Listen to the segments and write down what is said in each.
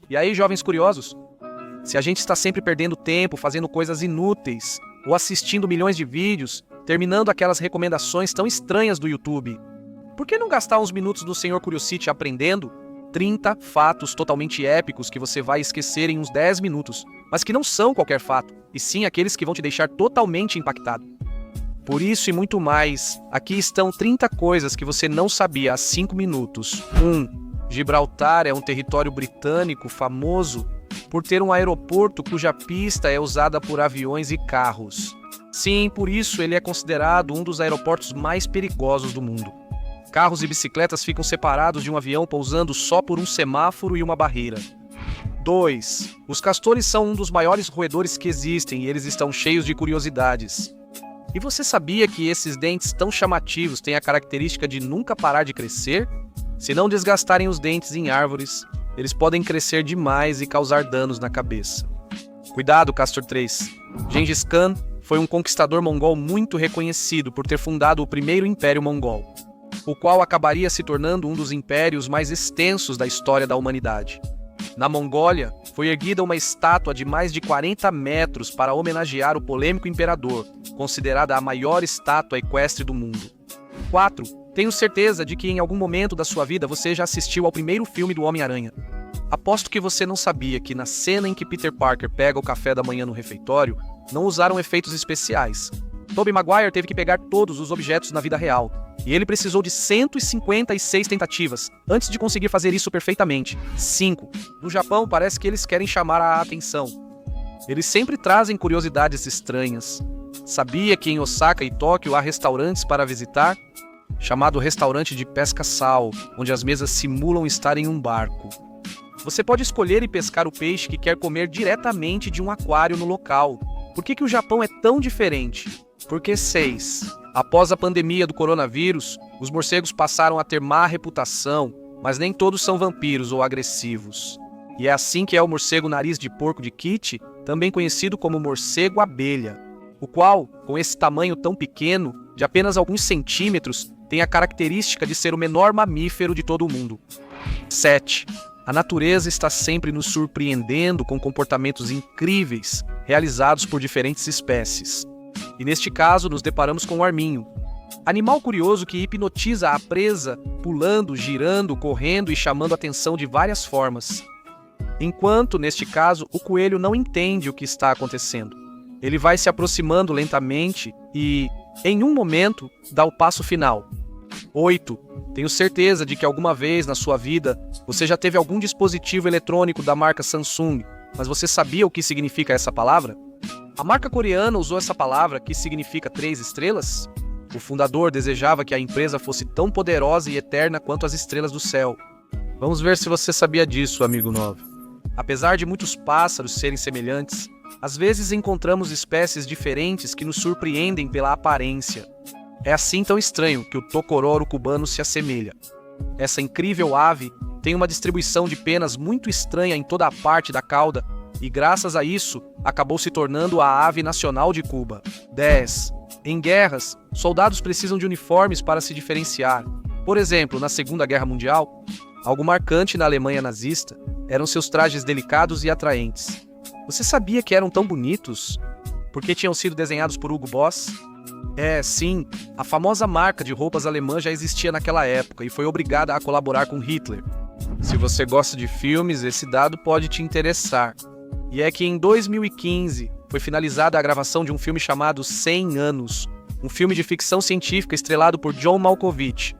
E aí, jovens curiosos? Se a gente está sempre perdendo tempo fazendo coisas inúteis, ou assistindo milhões de vídeos, terminando aquelas recomendações tão estranhas do YouTube, por que não gastar uns minutos do Senhor Curiosity aprendendo 30 fatos totalmente épicos que você vai esquecer em uns 10 minutos, mas que não são qualquer fato, e sim aqueles que vão te deixar totalmente impactado? Por isso e muito mais, aqui estão 30 coisas que você não sabia há 5 minutos. 1. Gibraltar é um território britânico famoso por ter um aeroporto cuja pista é usada por aviões e carros. Sim, por isso ele é considerado um dos aeroportos mais perigosos do mundo. Carros e bicicletas ficam separados de um avião pousando só por um semáforo e uma barreira. 2. Os castores são um dos maiores roedores que existem e eles estão cheios de curiosidades. E você sabia que esses dentes tão chamativos têm a característica de nunca parar de crescer? Se não desgastarem os dentes em árvores, eles podem crescer demais e causar danos na cabeça. Cuidado, Castor 3. Gengis Khan foi um conquistador mongol muito reconhecido por ter fundado o primeiro Império Mongol, o qual acabaria se tornando um dos impérios mais extensos da história da humanidade. Na Mongólia, foi erguida uma estátua de mais de 40 metros para homenagear o polêmico imperador, considerada a maior estátua equestre do mundo. 4. Tenho certeza de que em algum momento da sua vida você já assistiu ao primeiro filme do Homem-Aranha. Aposto que você não sabia que na cena em que Peter Parker pega o café da manhã no refeitório, não usaram efeitos especiais. Tobey Maguire teve que pegar todos os objetos na vida real, e ele precisou de 156 tentativas antes de conseguir fazer isso perfeitamente. 5. No Japão, parece que eles querem chamar a atenção. Eles sempre trazem curiosidades estranhas. Sabia que em Osaka e Tóquio há restaurantes para visitar? Chamado restaurante de pesca-sal, onde as mesas simulam estar em um barco. Você pode escolher e pescar o peixe que quer comer diretamente de um aquário no local. Por que o Japão é tão diferente? Porque 6. Após a pandemia do coronavírus, os morcegos passaram a ter má reputação, mas nem todos são vampiros ou agressivos. E é assim que é o morcego nariz de porco de Kitty, também conhecido como morcego-abelha, o qual, com esse tamanho tão pequeno, de apenas alguns centímetros, tem a característica de ser o menor mamífero de todo o mundo. 7. A natureza está sempre nos surpreendendo com comportamentos incríveis, realizados por diferentes espécies. E neste caso, nos deparamos com o arminho, animal curioso que hipnotiza a presa, pulando, girando, correndo e chamando a atenção de várias formas. Enquanto, neste caso, o coelho não entende o que está acontecendo. Ele vai se aproximando lentamente e, em um momento, dá o passo final. 8. Tenho certeza de que alguma vez na sua vida você já teve algum dispositivo eletrônico da marca Samsung, mas você sabia o que significa essa palavra? A marca coreana usou essa palavra, que significa 3 estrelas. O fundador desejava que a empresa fosse tão poderosa e eterna quanto as estrelas do céu. Vamos ver se você sabia disso, amigo 9. Apesar de muitos pássaros serem semelhantes, às vezes encontramos espécies diferentes que nos surpreendem pela aparência. É assim tão estranho que o tocororo cubano se assemelha. Essa incrível ave tem uma distribuição de penas muito estranha em toda a parte da cauda e, graças a isso, acabou se tornando a ave nacional de Cuba. 10. Em guerras, soldados precisam de uniformes para se diferenciar. Por exemplo, na Segunda Guerra Mundial, algo marcante na Alemanha nazista eram seus trajes delicados e atraentes. Você sabia que eram tão bonitos? Porque tinham sido desenhados por Hugo Boss? Sim, a famosa marca de roupas alemã já existia naquela época e foi obrigada a colaborar com Hitler. Se você gosta de filmes, esse dado pode te interessar. E é que em 2015 foi finalizada a gravação de um filme chamado 100 Anos, um filme de ficção científica estrelado por John Malkovich,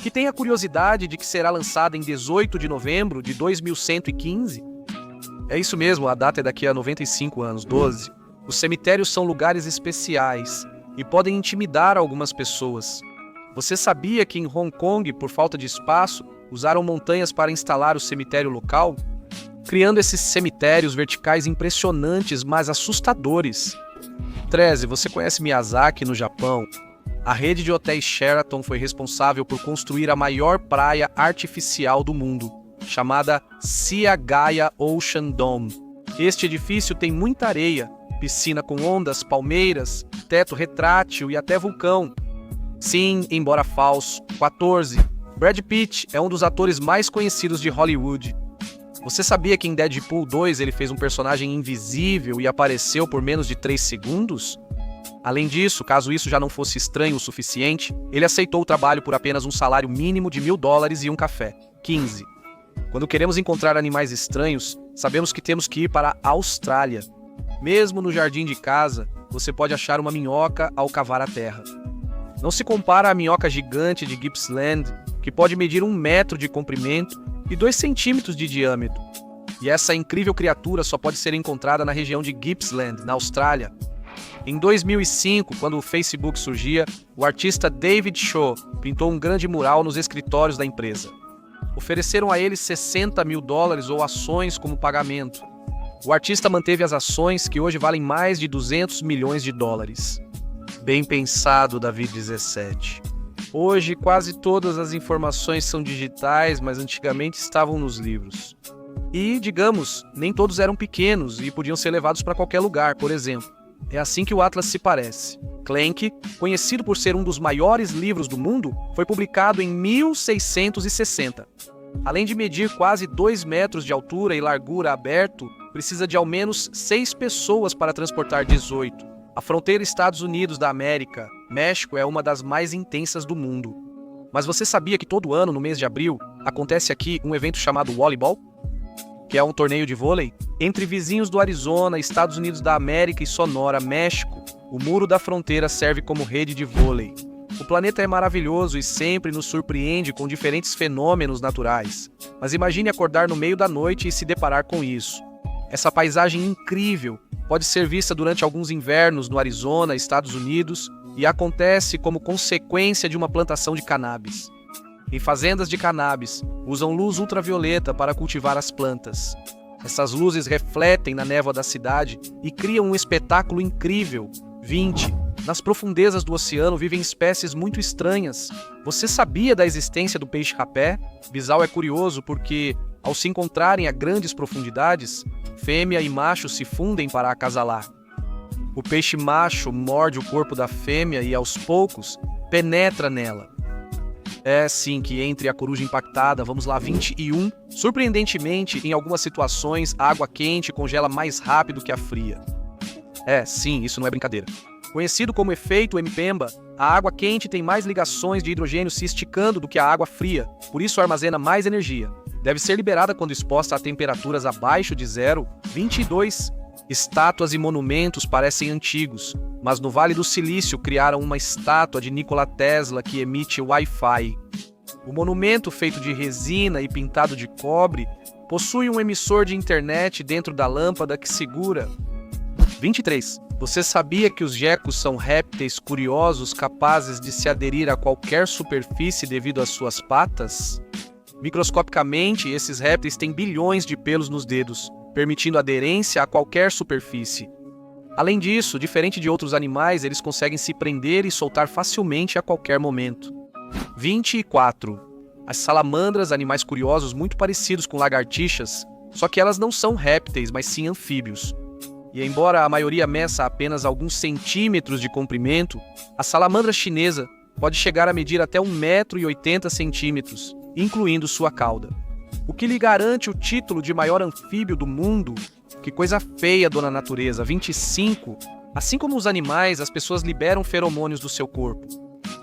que tem a curiosidade de que será lançado em 18 de novembro de 2115. É isso mesmo, a data é daqui a 95 anos, 12. Os cemitérios são lugares especiais e podem intimidar algumas pessoas. Você sabia que em Hong Kong, por falta de espaço, usaram montanhas para instalar o cemitério local? Criando esses cemitérios verticais impressionantes, mas assustadores. 13. Você conhece Miyazaki no Japão? A rede de hotéis Sheraton foi responsável por construir a maior praia artificial do mundo, chamada Siagaya Ocean Dome. Este edifício tem muita areia, piscina com ondas, palmeiras, teto retrátil e até vulcão. Sim, embora falso. 14. Brad Pitt é um dos atores mais conhecidos de Hollywood. Você sabia que em Deadpool 2 ele fez um personagem invisível e apareceu por menos de 3 segundos? Além disso, caso isso já não fosse estranho o suficiente, ele aceitou o trabalho por apenas um salário mínimo de $1.000 e um café. 15. Quando queremos encontrar animais estranhos, sabemos que temos que ir para a Austrália. Mesmo no jardim de casa, você pode achar uma minhoca ao cavar a terra. Não se compara à minhoca gigante de Gippsland, que pode medir 1 metro de comprimento e 2 centímetros de diâmetro. E essa incrível criatura só pode ser encontrada na região de Gippsland, na Austrália. Em 2005, quando o Facebook surgia, o artista David Shaw pintou um grande mural nos escritórios da empresa. Ofereceram a ele $60 mil ou ações como pagamento. O artista manteve as ações, que hoje valem mais de $200 milhões. Bem pensado, David 17. Hoje, quase todas as informações são digitais, mas antigamente estavam nos livros. E, digamos, nem todos eram pequenos e podiam ser levados para qualquer lugar, por exemplo. É assim que o Atlas se parece. Clank, conhecido por ser um dos maiores livros do mundo, foi publicado em 1660. Além de medir quase 2 metros de altura e largura aberto, precisa de ao menos 6 pessoas para transportar 18. A fronteira Estados Unidos da América, México, é uma das mais intensas do mundo. Mas você sabia que todo ano, no mês de abril, acontece aqui um evento chamado Volleyball? Que é um torneio de vôlei? Entre vizinhos do Arizona, Estados Unidos da América e Sonora, México, o muro da fronteira serve como rede de vôlei. O planeta é maravilhoso e sempre nos surpreende com diferentes fenômenos naturais. Mas imagine acordar no meio da noite e se deparar com isso. Essa paisagem incrível pode ser vista durante alguns invernos no Arizona, Estados Unidos, e acontece como consequência de uma plantação de cannabis. Em fazendas de cannabis, usam luz ultravioleta para cultivar as plantas. Essas luzes refletem na névoa da cidade e criam um espetáculo incrível. 20. Nas profundezas do oceano vivem espécies muito estranhas. Você sabia da existência do peixe-rapé? Bisal é curioso porque, ao se encontrarem a grandes profundidades, fêmea e macho se fundem para acasalar. O peixe macho morde o corpo da fêmea e, aos poucos, penetra nela. É sim que entre a coruja impactada, vamos lá, 21, surpreendentemente, em algumas situações, a água quente congela mais rápido que a fria. É, sim, isso não é brincadeira. Conhecido como efeito Mpemba, a água quente tem mais ligações de hidrogênio se esticando do que a água fria, por isso armazena mais energia. Deve ser liberada quando exposta a temperaturas abaixo de zero. 22. Estátuas e monumentos parecem antigos, mas no Vale do Silício criaram uma estátua de Nikola Tesla que emite Wi-Fi. O monumento, feito de resina e pintado de cobre, possui um emissor de internet dentro da lâmpada que segura. 23. Você sabia que os gecos são répteis curiosos capazes de se aderir a qualquer superfície devido às suas patas? Microscopicamente, esses répteis têm bilhões de pelos nos dedos, permitindo aderência a qualquer superfície. Além disso, diferente de outros animais, eles conseguem se prender e soltar facilmente a qualquer momento. 24. As salamandras, animais curiosos muito parecidos com lagartixas, só que elas não são répteis, mas sim anfíbios. E embora a maioria meça apenas alguns centímetros de comprimento, a salamandra chinesa pode chegar a medir até 1,80 m, incluindo sua cauda. O que lhe garante o título de maior anfíbio do mundo? Que coisa feia, dona natureza. 25. Assim como os animais, as pessoas liberam feromônios do seu corpo.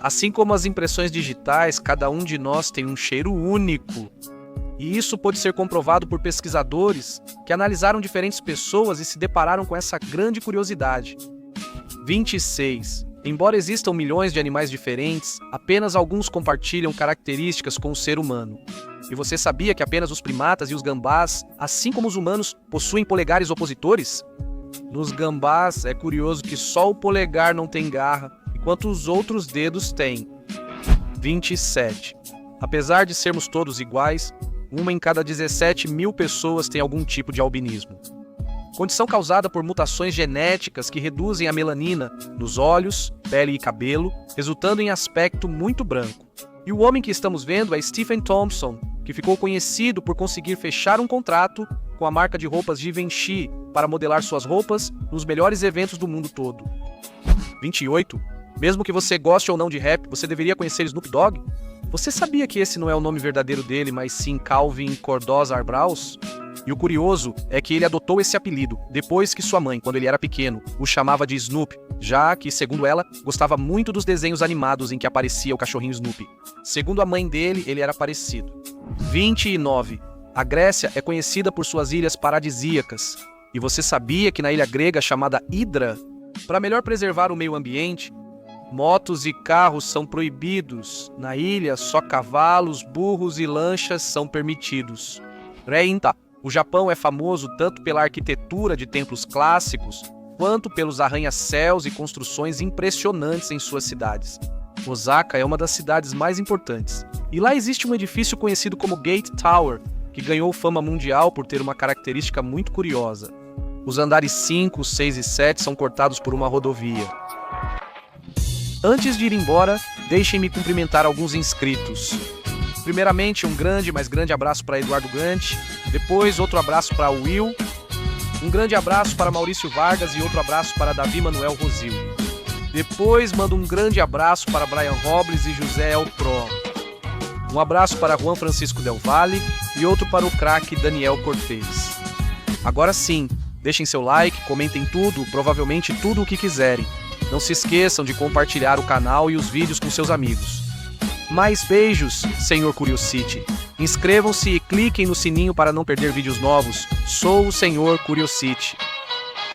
Assim como as impressões digitais, cada um de nós tem um cheiro único. E isso pode ser comprovado por pesquisadores que analisaram diferentes pessoas e se depararam com essa grande curiosidade. 26. Embora existam milhões de animais diferentes, apenas alguns compartilham características com o ser humano. E você sabia que apenas os primatas e os gambás, assim como os humanos, possuem polegares opositores? Nos gambás, é curioso que só o polegar não tem garra, enquanto os outros dedos têm. 27. Apesar de sermos todos iguais, 1 em cada 17 mil pessoas tem algum tipo de albinismo. Condição causada por mutações genéticas que reduzem a melanina nos olhos, pele e cabelo, resultando em aspecto muito branco. E o homem que estamos vendo é Stephen Thompson, que ficou conhecido por conseguir fechar um contrato com a marca de roupas Givenchy para modelar suas roupas nos melhores eventos do mundo todo. 28. Mesmo que você goste ou não de rap, você deveria conhecer Snoop Dogg? Você sabia que esse não é o nome verdadeiro dele, mas sim Calvin Cordoza Arbraus? E o curioso é que ele adotou esse apelido depois que sua mãe, quando ele era pequeno, o chamava de Snoopy, já que, segundo ela, gostava muito dos desenhos animados em que aparecia o cachorrinho Snoopy. Segundo a mãe dele, ele era parecido. 29. A Grécia é conhecida por suas ilhas paradisíacas. E você sabia que na ilha grega chamada Hidra, para melhor preservar o meio ambiente, motos e carros são proibidos. Na ilha, só cavalos, burros e lanchas são permitidos. 30. O Japão é famoso tanto pela arquitetura de templos clássicos, quanto pelos arranha-céus e construções impressionantes em suas cidades. Osaka é uma das cidades mais importantes. E lá existe um edifício conhecido como Gate Tower, que ganhou fama mundial por ter uma característica muito curiosa. Os andares 5, 6 e 7 são cortados por uma rodovia. Antes de ir embora, deixem-me cumprimentar alguns inscritos. Primeiramente, um grande, mas grande abraço para Eduardo Gante. Depois, outro abraço para Will. Um grande abraço para Maurício Vargas e outro abraço para Davi Manuel Rosil. Depois, mando um grande abraço para Brian Robles e José El Pro. Um abraço para Juan Francisco Del Valle e outro para o craque Daniel Cortez. Agora sim, deixem seu like, comentem tudo, provavelmente tudo o que quiserem. Não se esqueçam de compartilhar o canal e os vídeos com seus amigos. Mais beijos, Senhor Curiosity. Inscrevam-se e cliquem no sininho para não perder vídeos novos. Sou o Senhor Curiosity.